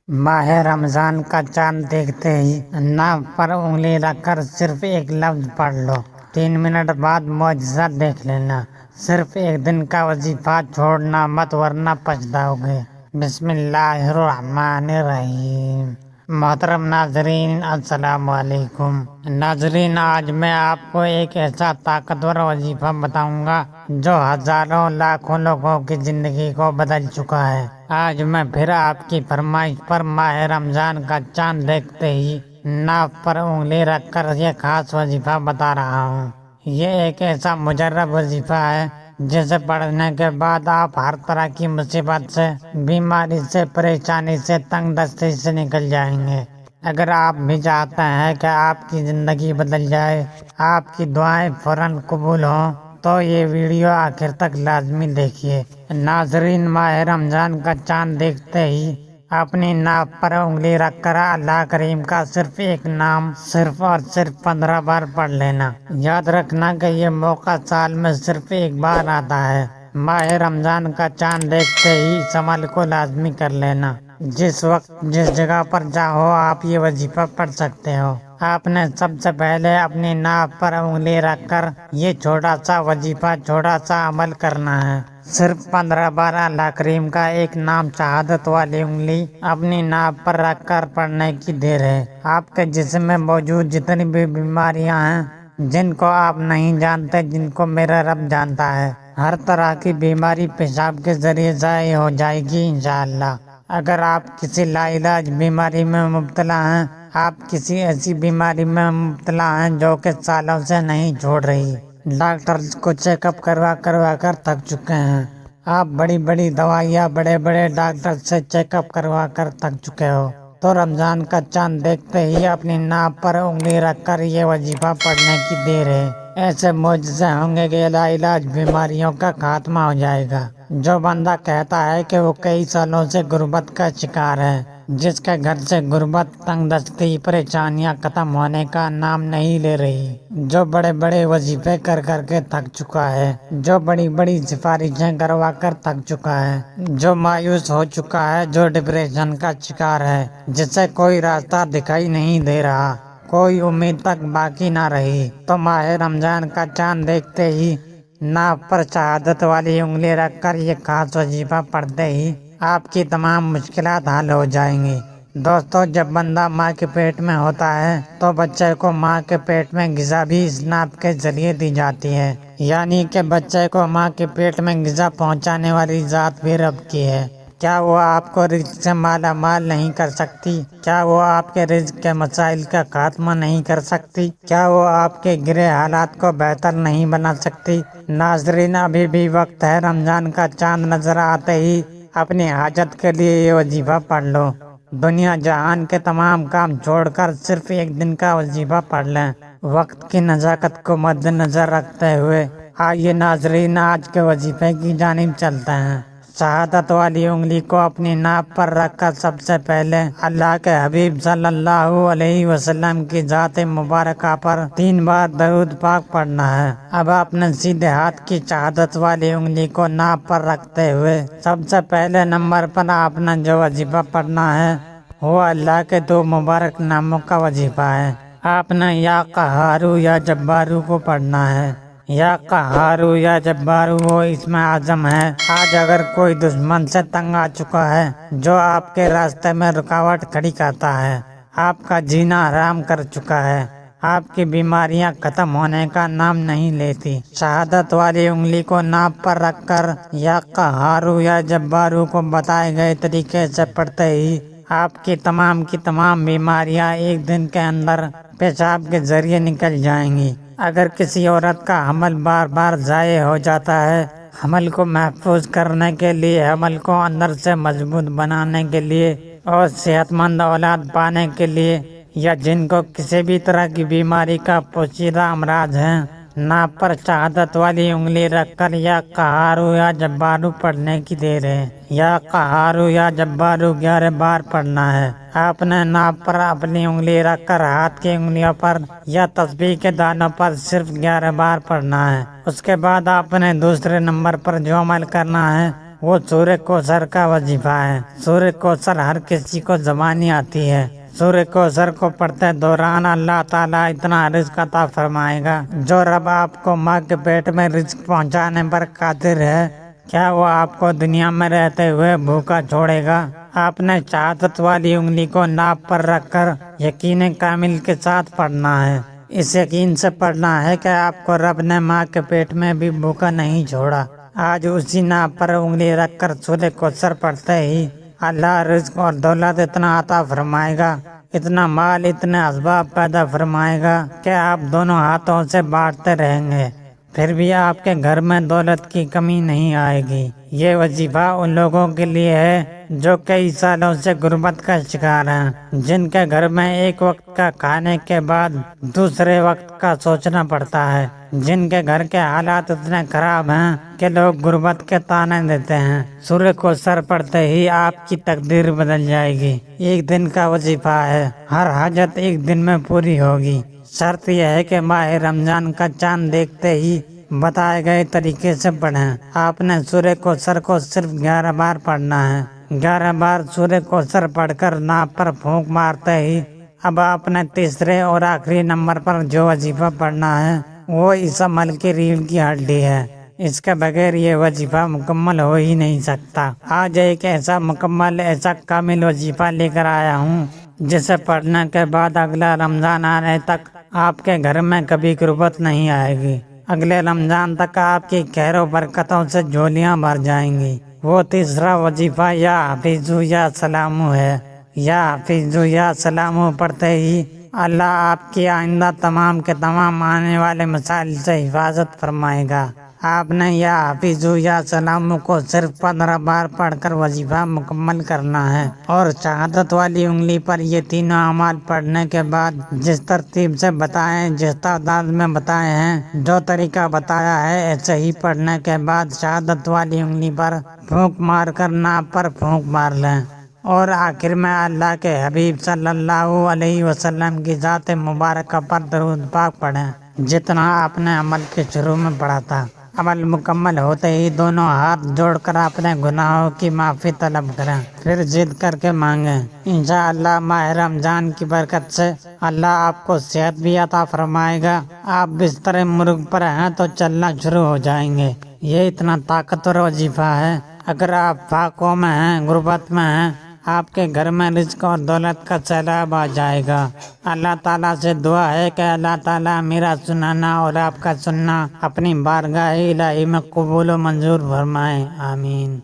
माह रमजान का चांद देखते ही नाक पर उंगली रखकर सिर्फ एक लफ्ज पढ़ लो। 3 मिनट बाद मुआजिज़ा देख लेना। सिर्फ एक दिन का वजीफा छोड़ना मत वरना पछताओगे। बिस्मिल्लाहिर्रहमानिर्रहीम। मोहतरम नाजरीन, अस्सलाम वालेकुम। नाजरीन, आज मैं आपको एक ऐसा ताकतवर वजीफा बताऊंगा जो हजारों लाखों लोगों की जिंदगी को बदल चुका है। आज मैं फिर आपकी फरमाइश पर माह रमजान का चांद देखते ही नाक पर उंगली रखकर ये खास वजीफा बता रहा हूँ। ये एक ऐसा मुजर्रब वजीफा है जिसे पढ़ने के बाद आप हर तरह की मुसीबत से, बीमारी से, परेशानी से, तंगदस्ती से निकल जाएंगे। अगर आप भी चाहते हैं कि आपकी ज़िंदगी बदल जाए, आपकी दुआएं फौरन कबूल हों, तो ये वीडियो आखिर तक लाजमी देखिए। नाजरीन, माह रमजान का चांद देखते ही अपनी नाक पर उंगली रखकर अल्लाह करीम का सिर्फ एक नाम सिर्फ और सिर्फ 15 बार पढ़ लेना। याद रखना कि ये मौका साल में सिर्फ एक बार आता है। माह रमजान का चांद देखते ही इस अमल को लाजमी कर लेना। जिस वक्त जिस जगह पर चाहो आप ये वजीफा पढ़ सकते हो। आपने सबसे पहले अपनी नाक पर उंगली रखकर ये छोटा सा वजीफा, छोटा सा अमल करना है। सिर्फ 15 बार अल्लाह करीम का एक नाम शहादत वाली उंगली अपनी नाक पर रखकर पढ़ने की देर है। आपके जिस्म में मौजूद जितनी भी बीमारियां हैं, जिनको आप नहीं जानते, जिनको मेरा रब जानता है, हर तरह की बीमारी पेशाब के जरिए ज़ाय हो जाएगी इंशाअल्लाह। अगर आप किसी लाइलाज बीमारी में मुब्तला हैं, आप किसी ऐसी बीमारी में मुब्तला हैं जो कि सालों से नहीं छोड़ रही, डॉक्टर को चेकअप करवा कर थक चुके हैं, आप बड़ी बड़ी दवाइयाँ बड़े बड़े डॉक्टर से चेकअप करवा कर थक चुके हो, तो रमज़ान का चांद देखते ही अपनी नाक पर उंगली रखकर ये वजीफा पढ़ने की देर है। ऐसे मुआजिज़े होंगे कि लाइलाज बीमारियों का खात्मा हो जाएगा। जो बंदा कहता है कि वो कई सालों से गुर्बत का शिकार है, जिसके घर से गुर्बत, तंगदस्ती, परेशानियां खत्म होने का नाम नहीं ले रही, जो बड़े बड़े वजीफे कर के थक चुका है, जो बड़ी बड़ी सिफारिशें करवा कर थक चुका है, जो मायूस हो चुका है, जो डिप्रेशन का शिकार है, जिसे कोई रास्ता दिखाई नहीं दे रहा, कोई उम्मीद तक बाकी ना रही, तो माह रमजान का चांद देखते ही नाक पर शहादत वाली उंगली रखकर ये खास वजीफा पढ़ते ही आपकी तमाम मुश्किलात हल हो जाएंगी। दोस्तों, जब बंदा माँ के पेट में होता है तो बच्चे को माँ के पेट में ग़िज़ा भी इस नाप के जरिए दी जाती है, यानी कि बच्चे को माँ के पेट में ग़िज़ा पहुँचाने वाली ज़ात भी रब की है। क्या वो आपको रिज़्क़ से माला माल नहीं कर सकती? क्या वो आपके रिज़्क़ के मसाइल का खात्मा नहीं कर सकती? क्या वो आपके गिरे हालात को बेहतर नहीं बना सकती? नाज़रीन, अभी भी वक्त है। रमज़ान का चांद नजर आते ही अपनी हाजत के लिए ये वजीफा पढ़ लो। दुनिया जहान के तमाम काम छोड़कर सिर्फ एक दिन का वजीफा पढ़ लें। वक्त की नज़ाकत को मद्देनजर रखते हुए आइए नाजरीन, आज के वजीफे की जानिब चलते हैं। शहादत वाली उंगली को अपनी नाक पर रखकर सबसे पहले अल्लाह के हबीब सल्लल्लाहु अलैहि वसल्लम की ज़ात मुबारका पर 3 बार दरूद पाक पढ़ना है। अब आपने सीधे हाथ की शहादत वाली उंगली को नाक पर रखते हुए सबसे पहले नंबर पर आपने जो वजीफा पढ़ना है वो अल्लाह के 2 मुबारक नामों का वजीफा है। आपने या क़हारू या जब्बारू को पढ़ना है। या क़हारू या जब्बारू वो इसमें आज़म है। आज अगर कोई दुश्मन से तंग आ चुका है, जो आपके रास्ते में रुकावट खड़ी करता है, आपका जीना हराम कर चुका है, आपकी बीमारियां खत्म होने का नाम नहीं लेती, शहादत वाली उंगली को नाक पर रखकर या क़हारू या जब्बारू को बताए गए तरीके से पढ़ते ही आपकी तमाम की तमाम बीमारियां एक दिन के अंदर पेशाब के जरिए निकल जाएंगी। अगर किसी औरत का हमल बार बार ज़ाये हो जाता है, हमल को महफूज करने के लिए, हमल को अंदर से मजबूत बनाने के लिए और सेहतमंद औलाद पाने के लिए, या जिनको किसी भी तरह की बीमारी का पोशीदा अमराज है, नाक पर शहादत वाली उंगली रखकर या क़हारू या जब्बारू पढ़ने की देर है। या क़हारू या जब्बारू 11 बार पढ़ना है। आपने नाक पर अपनी उंगली रखकर हाथ की उंगलियों पर या तस्बीह के दानों पर सिर्फ 11 बार पढ़ना है। उसके बाद आपने दूसरे नंबर पर जो अमल करना है وہ سورہ کوثر کا وظیفہ ہے۔ سورہ کوثر ہر کسی کو زبانی آتی ہے۔ سورہ کوثر کو پڑھتے دوران اللہ تعالیٰ اتنا رزق عطا فرمائے گا، جو رب آپ کو ماں کے پیٹ میں رزق پہنچانے پر قادر ہے، کیا وہ آپ کو دنیا میں رہتے ہوئے بھوکا چھوڑے گا؟ آپ نے شہادت والی انگلی کو ناپ پر رکھ کر یقین کامل کے ساتھ پڑھنا ہے۔ اس یقین سے پڑھنا ہے کہ آپ کو رب نے ماں کے پیٹ میں بھی بھوکا نہیں چھوڑا۔ آج اسی ناپ پر انگلی رکھ کر سورہ کوثر پڑھتے ہی اللہ رزق اور دولت اتنا عطا فرمائے گا، اتنا مال، اتنے اسباب پیدا فرمائے گا کہ آپ دونوں ہاتھوں سے بانٹتے رہیں گے، پھر بھی آپ کے گھر میں دولت کی کمی نہیں آئے گی۔ یہ وظیفہ ان لوگوں کے لیے ہے جو کئی سالوں سے غربت کا شکار ہیں، جن کے گھر میں ایک وقت کا کھانے کے بعد دوسرے وقت کا سوچنا پڑتا ہے، جن کے گھر کے حالات اتنے خراب ہیں کہ لوگ غربت کے طعنے دیتے ہیں۔ سورہ کوثر پڑھتے ہی آپ کی تقدیر بدل جائے گی۔ ایک دن کا وظیفہ ہے، ہر حاجت ایک دن میں پوری ہوگی۔ شرط یہ ہے کہ ماہ رمضان کا چاند دیکھتے ہی بتائے گئے طریقے سے پڑھیں۔ آپ نے سورہ کوثر کو صرف 11 بار پڑھنا ہے۔ 11 بار سورہ کوثر پڑھ کر ناپ پر پھونک مارتے ہی اب آپ نے تیسرے اور آخری نمبر پر جو وظیفہ پڑھنا ہے وہ اس عمل کی ریڑھ کی ہڈی ہے۔ اس کے بغیر یہ وظیفہ مکمل ہو ہی نہیں سکتا۔ آج ایک ایسا مکمل، ایسا کامل وظیفہ لے کر آیا ہوں جسے پڑھنے کے بعد اگلا رمضان آنے تک آپ کے گھر میں کبھی غربت نہیں آئے گی۔ اگلے رمضان تک آپ کی خیر و برکتوں سے جھولیاں بھر جائیں گی۔ وہ تیسرا وظیفہ یا حفیظو یا سلامو ہے۔ یا حفیظو یا سلامو پڑھتے ہی اللہ آپ کی آئندہ تمام کے تمام آنے والے مسائل سے حفاظت فرمائے گا۔ آپ نے یا حفیظو یا سلامو کو صرف 15 بار پڑھ کر وظیفہ مکمل کرنا ہے، اور شہادت والی انگلی پر یہ تینوں اعمال پڑھنے کے بعد جس ترتیب سے بتائے، جس تعداد میں بتائے ہیں، جو طریقہ بتایا ہے، ایسے ہی پڑھنے کے بعد شہادت والی انگلی پر پھونک مار کر ناپ پر پھونک مار لیں، اور آخر میں اللہ کے حبیب صلی اللہ علیہ وسلم کی ذات مبارکہ پر درود پاک پڑھیں، جتنا آپ نے عمل کے شروع میں پڑھا تھا۔ عمل مکمل ہوتے ہی دونوں ہاتھ جوڑ کر اپنے گناہوں کی معافی طلب کریں، پھر ضد کر کے مانگیں۔ انشاءاللہ ماہ رمضان کی برکت سے اللہ آپ کو صحت بھی عطا فرمائے گا۔ آپ بستر مرگ پر ہیں تو چلنا شروع ہو جائیں گے۔ یہ اتنا طاقتور وظیفہ ہے، اگر آپ فاقوں میں ہیں، غربت میں ہیں، آپ کے گھر میں رزق اور دولت کا سیلاب آ جائے گا۔ اللہ تعالیٰ سے دعا ہے کہ اللہ تعالیٰ میرا سنانا اور آپ کا سننا اپنی بارگاہ الہی میں قبول و منظور فرمائے، آمین۔